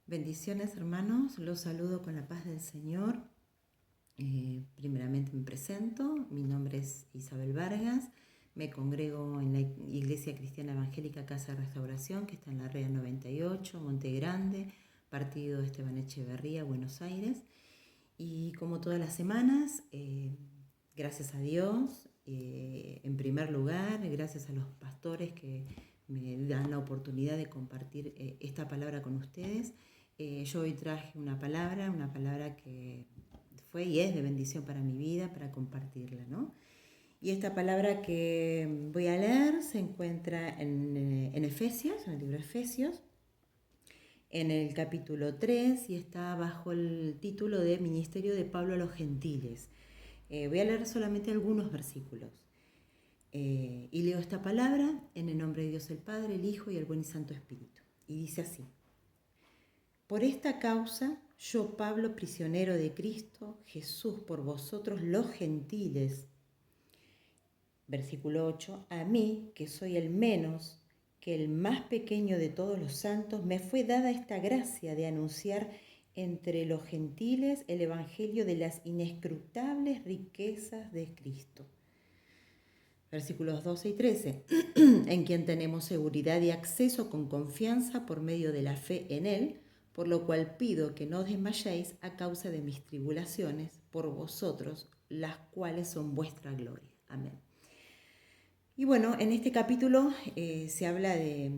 Bendiciones, hermanos, los saludo con la paz del Señor. Primeramente me presento, mi nombre es Isabel Vargas, me congrego en la Iglesia Cristiana Evangélica Casa de Restauración, que está en la Rea 98, Monte Grande, partido Esteban Echeverría, Buenos Aires. Y como todas las semanas, gracias a Dios, en primer lugar, gracias a los pastores que me dan la oportunidad de compartir esta palabra con ustedes. Yo hoy traje una palabra que fue y es de bendición para mi vida, para compartirla, ¿no? Y esta palabra que voy a leer se encuentra en Efesios, en el libro de Efesios, en el capítulo 3, y está bajo el título de Ministerio de Pablo a los Gentiles. Voy a leer solamente algunos versículos. Y leo esta palabra en el nombre de Dios el Padre, el Hijo y el buen y Santo Espíritu. Y dice así: Por esta causa, yo, Pablo, prisionero de Cristo Jesús, por vosotros los gentiles. Versículo 8, a mí, que soy el menos, que el más pequeño de todos los santos, me fue dada esta gracia de anunciar entre los gentiles el evangelio de las inescrutables riquezas de Cristo. Versículos 12 y 13, en quien tenemos seguridad y acceso con confianza por medio de la fe en Él, por lo cual pido que no desmayéis a causa de mis tribulaciones por vosotros, las cuales son vuestra gloria. Amén. Y bueno, en este capítulo se habla de,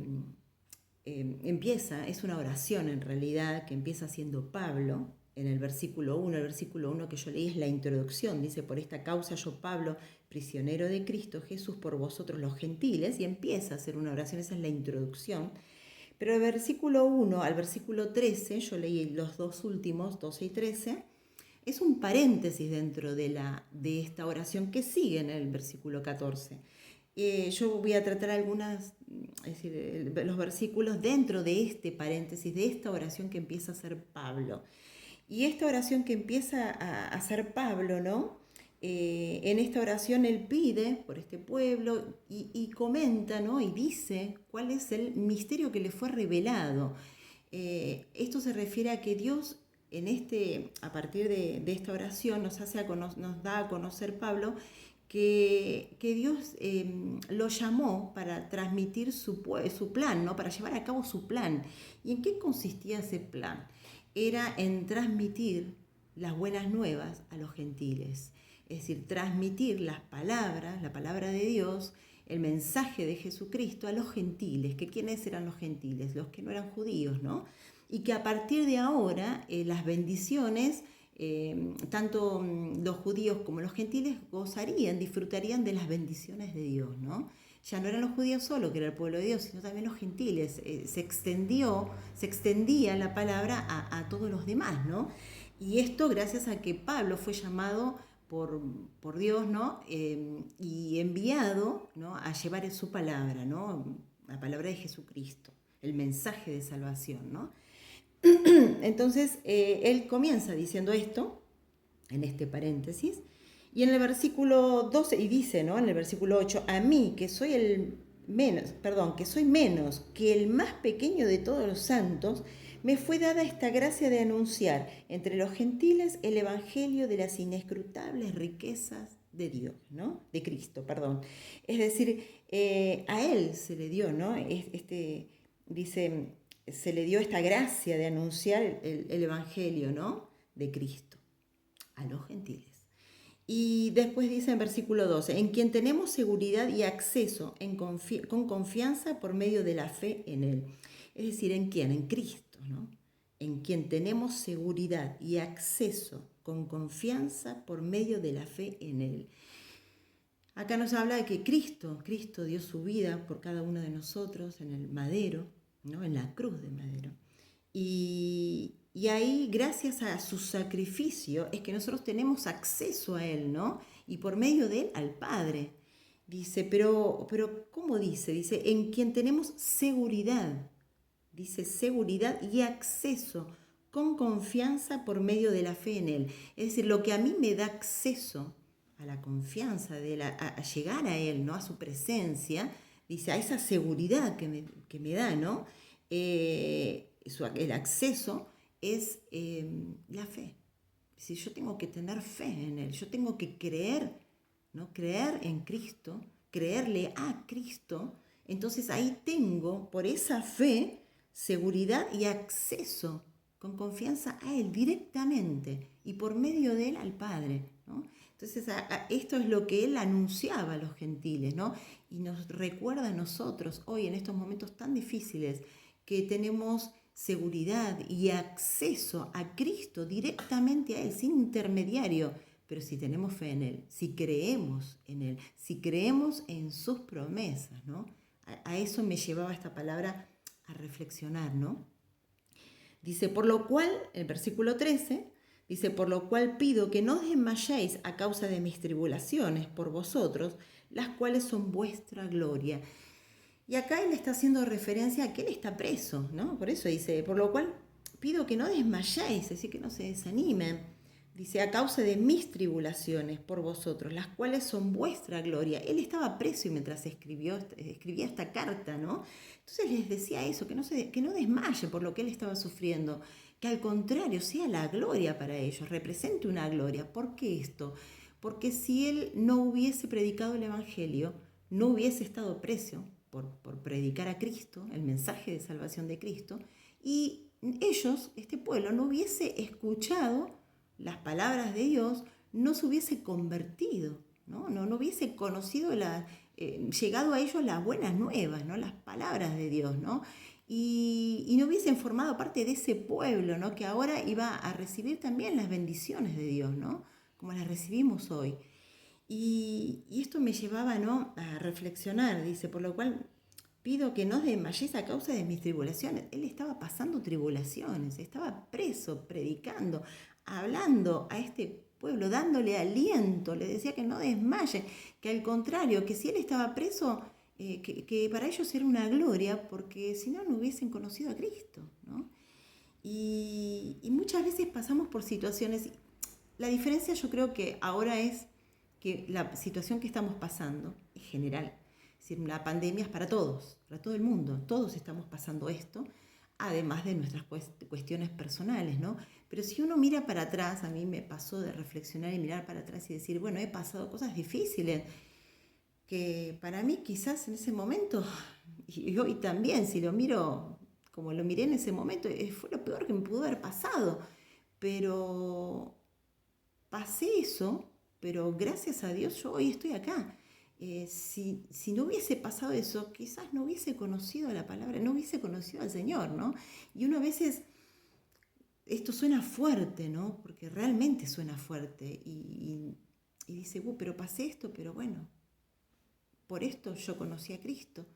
es una oración en realidad que empieza siendo Pablo. En el versículo 1 que yo leí es la introducción, dice: por esta causa yo, Pablo, prisionero de Cristo Jesús, por vosotros los gentiles, y empieza a hacer una oración, esa es la introducción. Pero del versículo 1 al versículo 13, yo leí los dos últimos, 12 y 13, es un paréntesis dentro de esta oración que sigue en el versículo 14. Yo voy a tratar los versículos dentro de este paréntesis, de esta oración que empieza a hacer Pablo. Y esta oración que empieza a hacer Pablo, ¿no? En esta oración él pide por este pueblo y comenta, ¿no? Y dice cuál es el misterio que le fue revelado. Esto se refiere a que Dios, a partir de esta oración, nos da a conocer Pablo que Dios lo llamó para transmitir su plan, ¿no? Para llevar a cabo su plan. ¿Y en qué consistía ese plan? Era en transmitir las buenas nuevas a los gentiles. Es decir, transmitir la palabra de Dios, el mensaje de Jesucristo a los gentiles. ¿Que quiénes eran los gentiles? Los que no eran judíos, ¿no? Y que a partir de ahora las bendiciones, tanto los judíos como los gentiles disfrutarían de las bendiciones de Dios, ¿no? Ya no eran los judíos solo, que era el pueblo de Dios, sino también los gentiles. Se extendía la palabra a todos los demás, ¿no? Y esto gracias a que Pablo fue llamado por Dios, ¿no? Y enviado, ¿no? A llevar su palabra, ¿no? La palabra de Jesucristo, el mensaje de salvación, ¿no? Entonces, él comienza diciendo esto, en este paréntesis, y en el versículo 12, y dice, ¿no? En el versículo 8, a mí, que soy menos que el más pequeño de todos los santos, me fue dada esta gracia de anunciar entre los gentiles el evangelio de las inescrutables riquezas de Dios, ¿no? De Cristo, perdón. Es decir, a él se le dio, ¿no? Dice, se le dio esta gracia de anunciar el evangelio, ¿no? De Cristo a los gentiles. Y después dice en versículo 12, en quien tenemos seguridad y acceso con confianza por medio de la fe en Él. Es decir, ¿en quién? En Cristo, ¿no? En quien tenemos seguridad y acceso con confianza por medio de la fe en Él. Acá nos habla de que Cristo dio su vida por cada uno de nosotros en el madero, ¿no? En la cruz de madero. Y ahí, gracias a su sacrificio, es que nosotros tenemos acceso a Él, ¿no? Y por medio de Él al Padre. Dice, pero ¿cómo dice? Dice, en quien tenemos seguridad. Dice, seguridad y acceso con confianza por medio de la fe en Él. Es decir, lo que a mí me da acceso a la confianza de Él, a llegar a Él, ¿no? A su presencia, dice, a esa seguridad que me da, ¿no? el acceso es la fe. Si yo tengo que tener fe en Él, yo tengo que creer, ¿no? Creer en Cristo, creerle a Cristo, entonces ahí tengo, por esa fe, seguridad y acceso con confianza a Él directamente y por medio de Él al Padre, ¿no? Entonces esto es lo que Él anunciaba a los gentiles, ¿no? Y nos recuerda a nosotros hoy en estos momentos tan difíciles que tenemos seguridad y acceso a Cristo directamente a Él, sin intermediario. Pero si tenemos fe en Él, si creemos en Él, si creemos en sus promesas, ¿no? A eso me llevaba esta palabra a reflexionar, ¿no? Dice, por lo cual, el versículo 13, dice, por lo cual pido que no desmayéis a causa de mis tribulaciones por vosotros, las cuales son vuestra gloria. Y acá él está haciendo referencia a que él está preso, ¿no? Por eso dice, por lo cual pido que no desmayéis, es decir, que no se desanimen. Dice, a causa de mis tribulaciones por vosotros, las cuales son vuestra gloria. Él estaba preso mientras escribía esta carta, ¿no? Entonces les decía eso, que no desmaye por lo que él estaba sufriendo, que al contrario sea la gloria para ellos, represente una gloria. ¿Por qué esto? Porque si él no hubiese predicado el Evangelio, no hubiese estado preso por predicar a Cristo, el mensaje de salvación de Cristo, y ellos, este pueblo, no hubiese escuchado las palabras de Dios, no se hubiese convertido, no hubiese conocido, llegado a ellos las buenas nuevas, ¿no? Las palabras de Dios, ¿no? Y no hubiesen formado parte de ese pueblo, ¿no? Que ahora iba a recibir también las bendiciones de Dios, ¿no? Como las recibimos hoy. Y esto me llevaba, ¿no?, a reflexionar, dice, por lo cual pido que no desmayéis a causa de mis tribulaciones. Él estaba pasando tribulaciones, estaba preso, predicando, hablando a este pueblo, dándole aliento, le decía que no desmaye, que al contrario, que si él estaba preso, que para ellos era una gloria, porque si no, no hubiesen conocido a Cristo, ¿no? Y muchas veces pasamos por situaciones, la diferencia yo creo que ahora es que la situación que estamos pasando es general. Es decir, la pandemia es para todos, para todo el mundo. Todos estamos pasando esto, además de nuestras cuestiones personales, ¿no? Pero si uno mira para atrás, a mí me pasó de reflexionar y mirar para atrás y decir, bueno, he pasado cosas difíciles, que para mí quizás en ese momento, y hoy también, si lo miro como lo miré en ese momento, fue lo peor que me pudo haber pasado. Pero pasé eso, pero gracias a Dios yo hoy estoy acá. Si no hubiese pasado eso, quizás no hubiese conocido la palabra, no hubiese conocido al Señor, ¿no? Y uno a veces, esto suena fuerte, ¿no? Porque realmente suena fuerte. Y dice, pero pasé esto, pero bueno, por esto yo conocí a Cristo.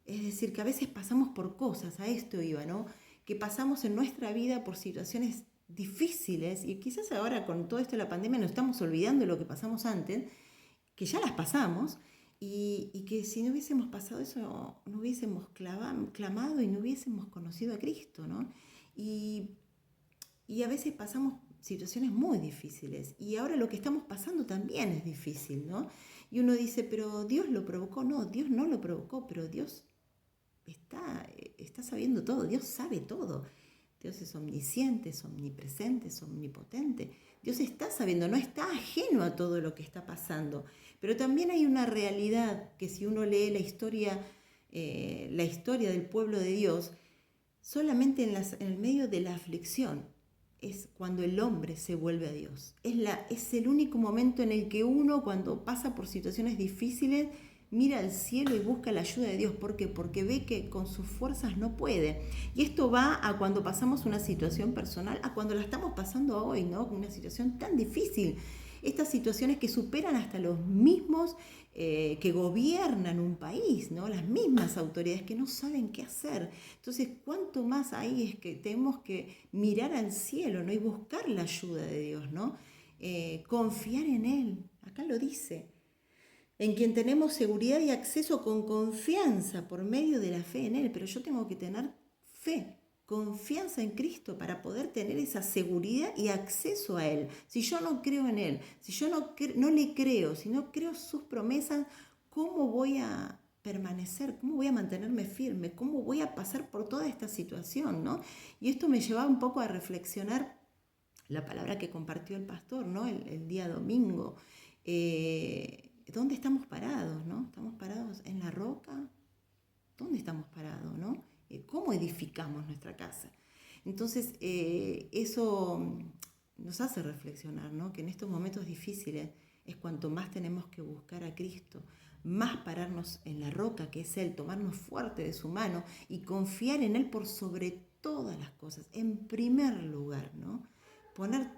Es decir, que a veces pasamos por cosas, a esto iba, ¿no? Que pasamos en nuestra vida por situaciones difíciles y quizás ahora con todo esto de la pandemia nos estamos olvidando de lo que pasamos antes, que ya las pasamos y que si no hubiésemos pasado eso no hubiésemos clamado y no hubiésemos conocido a Cristo, ¿no? Y a veces pasamos situaciones muy difíciles y ahora lo que estamos pasando también es difícil, ¿no? Y uno dice, pero Dios lo provocó. No, Dios no lo provocó, pero Dios está sabiendo todo, Dios sabe todo. Dios es omnisciente, es omnipresente, es omnipotente. Dios está sabiendo, no está ajeno a todo lo que está pasando. Pero también hay una realidad que si uno lee la historia del pueblo de Dios, solamente en el medio de la aflicción es cuando el hombre se vuelve a Dios. Es el único momento en el que uno, cuando pasa por situaciones difíciles, mira al cielo y busca la ayuda de Dios. ¿Por qué? Porque ve que con sus fuerzas no puede. Y esto va a cuando pasamos una situación personal, a cuando la estamos pasando hoy, ¿no? Una situación tan difícil. Estas situaciones que superan hasta los mismos que gobiernan un país, ¿no? Las mismas autoridades que no saben qué hacer. Entonces, ¿cuánto más ahí es que tenemos que mirar al cielo, ¿no? Y buscar la ayuda de Dios, ¿no? Confiar en Él. Acá lo dice. En quien tenemos seguridad y acceso con confianza por medio de la fe en Él. Pero yo tengo que tener fe, confianza en Cristo para poder tener esa seguridad y acceso a Él. Si yo no creo en Él, si yo no le creo, si no creo sus promesas, ¿cómo voy a permanecer? ¿Cómo voy a mantenerme firme? ¿Cómo voy a pasar por toda esta situación, ¿no? Y esto me llevaba un poco a reflexionar la palabra que compartió el pastor, ¿no? El día domingo. ¿Dónde estamos parados, no? ¿Estamos parados en la roca? ¿Dónde estamos parados, no? ¿Cómo edificamos nuestra casa? Entonces, eso nos hace reflexionar, ¿no? Que en estos momentos difíciles es cuanto más tenemos que buscar a Cristo, más pararnos en la roca que es Él, tomarnos fuerte de su mano y confiar en Él por sobre todas las cosas, en primer lugar, ¿no? Poner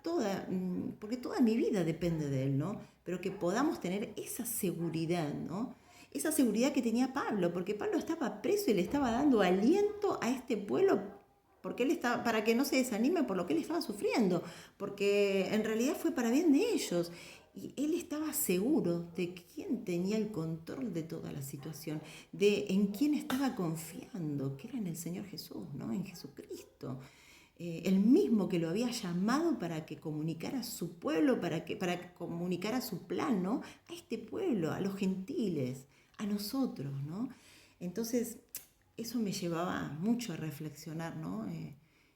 porque toda mi vida depende de Él, ¿no? Pero que podamos tener esa seguridad, ¿no? Esa seguridad que tenía Pablo, porque Pablo estaba preso y le estaba dando aliento a este pueblo porque él estaba, para que no se desanime por lo que él estaba sufriendo, porque en realidad fue para bien de ellos. Y él estaba seguro de quién tenía el control de toda la situación, de en quién estaba confiando, que era en el Señor Jesús, ¿no? En Jesucristo. El mismo que lo había llamado para que comunicara a su pueblo, para que comunicara su plan, ¿no? A este pueblo, a los gentiles, a nosotros, ¿no? Entonces, eso me llevaba mucho a reflexionar, ¿no?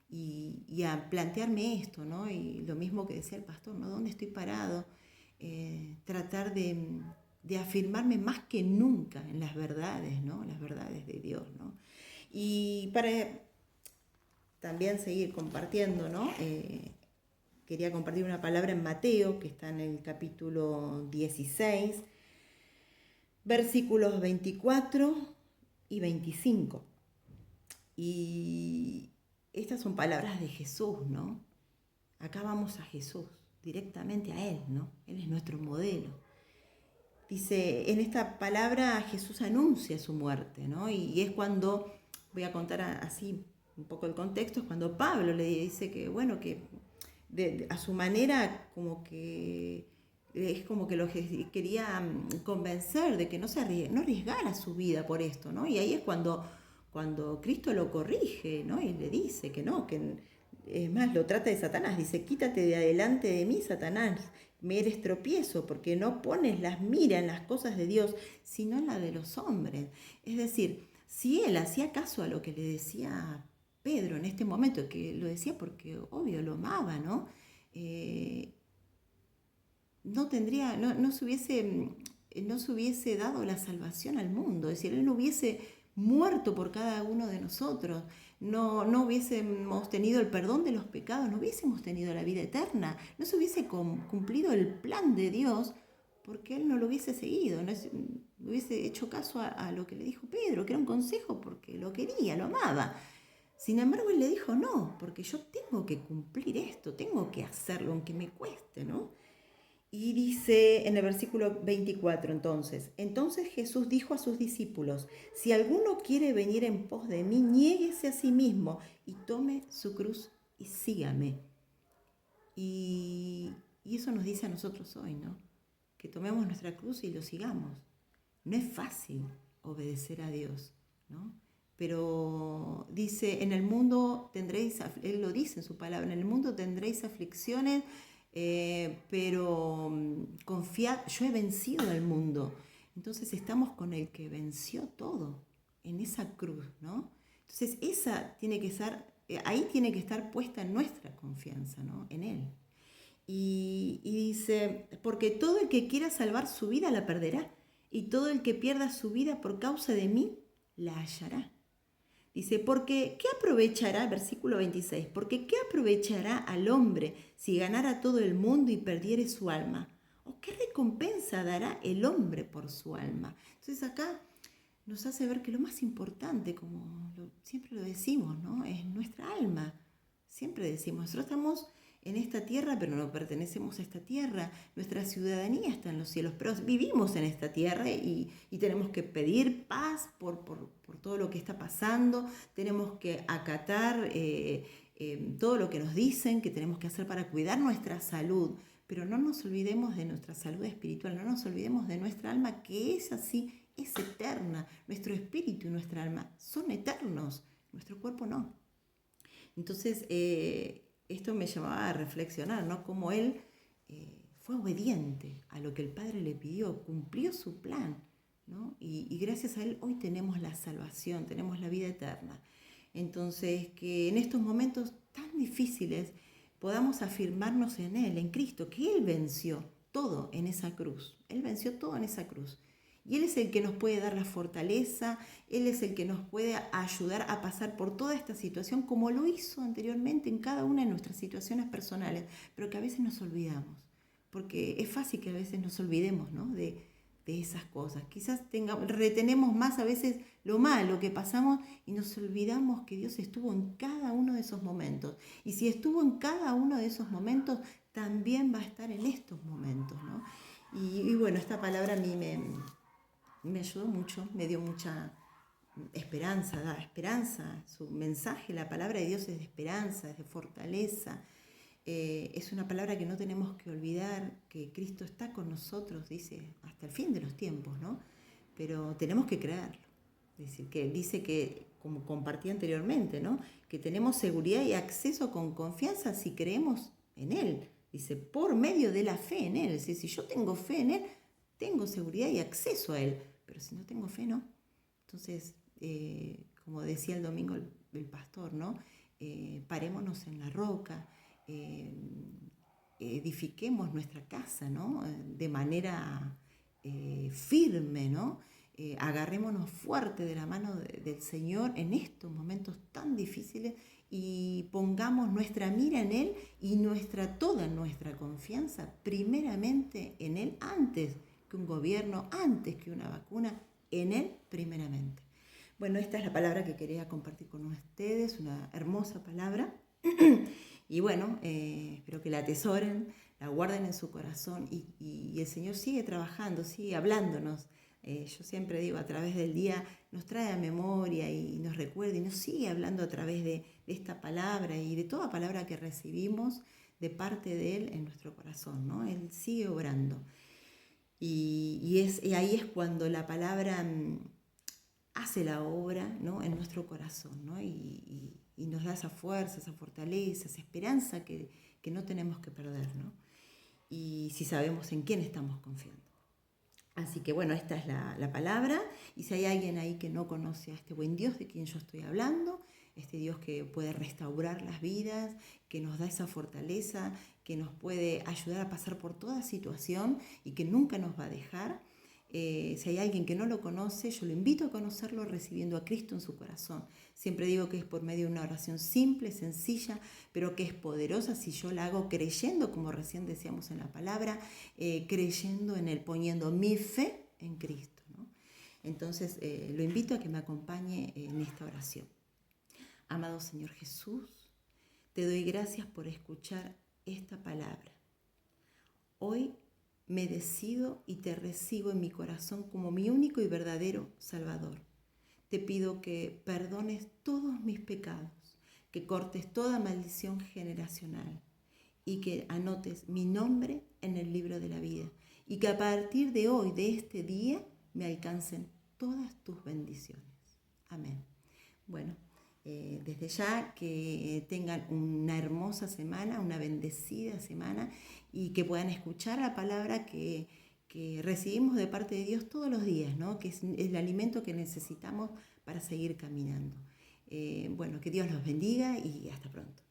Y a plantearme esto, ¿no? Y lo mismo que decía el pastor, ¿no? ¿Dónde estoy parado? Tratar de afirmarme más que nunca en las verdades, ¿no? Las verdades de Dios, ¿no? Y para también seguir compartiendo, ¿no? Quería compartir una palabra en Mateo, que está en el capítulo 16, versículos 24 y 25. Y estas son palabras de Jesús, ¿no? Acá vamos a Jesús, directamente a Él, ¿no? Él es nuestro modelo. Dice, en esta palabra Jesús anuncia su muerte, ¿no? Y es cuando, voy a contar así un poco el contexto, es cuando Pablo le dice que, bueno, que a su manera como que es como que lo quería convencer de que no arriesgara su vida por esto, ¿no? Y ahí es cuando Cristo lo corrige, ¿no? Y le dice que no, que es más, lo trata de Satanás, dice, quítate de adelante de mí, Satanás, me eres tropiezo, porque no pones las miras en las cosas de Dios, sino en la de los hombres. Es decir, si él hacía caso a lo que le decía Pedro en este momento, que lo decía porque obvio lo amaba, ¿no? No se hubiese dado la salvación al mundo, es decir, él no hubiese muerto por cada uno de nosotros, no hubiésemos tenido el perdón de los pecados, no hubiésemos tenido la vida eterna, no se hubiese cumplido el plan de Dios porque él no lo hubiese seguido, no hubiese hecho caso a lo que le dijo Pedro, que era un consejo porque lo quería, lo amaba. Sin embargo, él le dijo, no, porque yo tengo que cumplir esto, tengo que hacerlo, aunque me cueste, ¿no? Y dice en el versículo 24, entonces Jesús dijo a sus discípulos, si alguno quiere venir en pos de mí, niéguese a sí mismo y tome su cruz y sígame. Y eso nos dice a nosotros hoy, ¿no? Que tomemos nuestra cruz y lo sigamos. No es fácil obedecer a Dios, ¿no? Pero dice, en el mundo tendréis, Él lo dice en su palabra, en el mundo tendréis aflicciones, pero confiad, yo he vencido al mundo. Entonces estamos con el que venció todo en esa cruz, ¿no? Entonces esa tiene que estar, ahí tiene que estar puesta nuestra confianza, ¿no? En Él. Y dice, porque todo el que quiera salvar su vida la perderá, y todo el que pierda su vida por causa de mí la hallará. Dice, porque ¿qué aprovechará, versículo 26, porque qué aprovechará al hombre si ganara todo el mundo y perdiere su alma? ¿O qué recompensa dará el hombre por su alma? Entonces acá nos hace ver que lo más importante, como siempre lo decimos, ¿no? Es nuestra alma. Siempre decimos, nosotros estamos en esta tierra, pero no pertenecemos a esta tierra. Nuestra ciudadanía está en los cielos, pero vivimos en esta tierra y tenemos que pedir paz por todo lo que está pasando. Tenemos que acatar todo lo que nos dicen que tenemos que hacer para cuidar nuestra salud. Pero no nos olvidemos de nuestra salud espiritual, no nos olvidemos de nuestra alma, que es así, es eterna. Nuestro espíritu y nuestra alma son eternos, nuestro cuerpo no. Entonces, esto me llamaba a reflexionar, ¿no? Cómo él fue obediente a lo que el Padre le pidió, cumplió su plan, ¿no? Y gracias a Él hoy tenemos la salvación, tenemos la vida eterna. Entonces, que en estos momentos tan difíciles podamos afirmarnos en Él, en Cristo, que Él venció todo en esa cruz. Él venció todo en esa cruz. Y Él es el que nos puede dar la fortaleza, Él es el que nos puede ayudar a pasar por toda esta situación como lo hizo anteriormente en cada una de nuestras situaciones personales, pero que a veces nos olvidamos, porque es fácil que a veces nos olvidemos, ¿no? de esas cosas. Quizás retenemos más a veces lo malo que pasamos y nos olvidamos que Dios estuvo en cada uno de esos momentos. Y si estuvo en cada uno de esos momentos, también va a estar en estos momentos, ¿no? Y bueno, esta palabra a mí me ayudó mucho, me dio mucha esperanza, da esperanza. Su mensaje, la palabra de Dios es de esperanza, es de fortaleza. Es una palabra que no tenemos que olvidar, que Cristo está con nosotros, dice, hasta el fin de los tiempos, ¿no? Pero tenemos que creerlo. Es decir, que dice que, como compartí anteriormente, ¿no? Que tenemos seguridad y acceso con confianza si creemos en Él. Dice, por medio de la fe en Él. Es decir, si yo tengo fe en Él, tengo seguridad y acceso a Él. Pero si no tengo fe, no. Entonces, como decía el domingo el pastor, ¿no? Parémonos en la roca, edifiquemos nuestra casa, ¿no? De manera firme, ¿no? Agarrémonos fuerte de la mano del Señor en estos momentos tan difíciles y pongamos nuestra mira en Él y toda nuestra confianza primeramente en Él, antes que un gobierno, antes que una vacuna, en Él primeramente. Bueno, esta es la palabra que quería compartir con ustedes, una hermosa palabra. Y bueno, espero que la atesoren, la guarden en su corazón y el Señor sigue trabajando, sigue hablándonos. Yo siempre digo, a través del día nos trae a memoria y nos recuerda y nos sigue hablando a través de esta palabra y de toda palabra que recibimos de parte de Él en nuestro corazón, ¿no? Él sigue obrando. Y ahí es cuando la palabra hace la obra, ¿no? En nuestro corazón, ¿no? Y nos da esa fuerza, esa fortaleza, esa esperanza que no tenemos que perder, ¿no? Y si sabemos en quién estamos confiando. Así que bueno, esta es la palabra. Y si hay alguien ahí que no conoce a este buen Dios de quien yo estoy hablando, este Dios que puede restaurar las vidas, que nos da esa fortaleza, que nos puede ayudar a pasar por toda situación y que nunca nos va a dejar. Si hay alguien que no lo conoce, yo lo invito a conocerlo recibiendo a Cristo en su corazón. Siempre digo que es por medio de una oración simple, sencilla, pero que es poderosa si yo la hago creyendo, como recién decíamos en la palabra, creyendo en Él, poniendo mi fe en Cristo, ¿no? Entonces, lo invito a que me acompañe en esta oración. Amado Señor Jesús, te doy gracias por escuchar esta palabra. Hoy me decido y te recibo en mi corazón como mi único y verdadero Salvador. Te pido que perdones todos mis pecados, que cortes toda maldición generacional y que anotes mi nombre en el libro de la vida y que a partir de hoy, de este día, me alcancen todas tus bendiciones. Amén. Bueno, desde ya que tengan una hermosa semana, una bendecida semana y que puedan escuchar la palabra que recibimos de parte de Dios todos los días, ¿no? Que es el alimento que necesitamos para seguir caminando. Bueno, que Dios los bendiga y hasta pronto.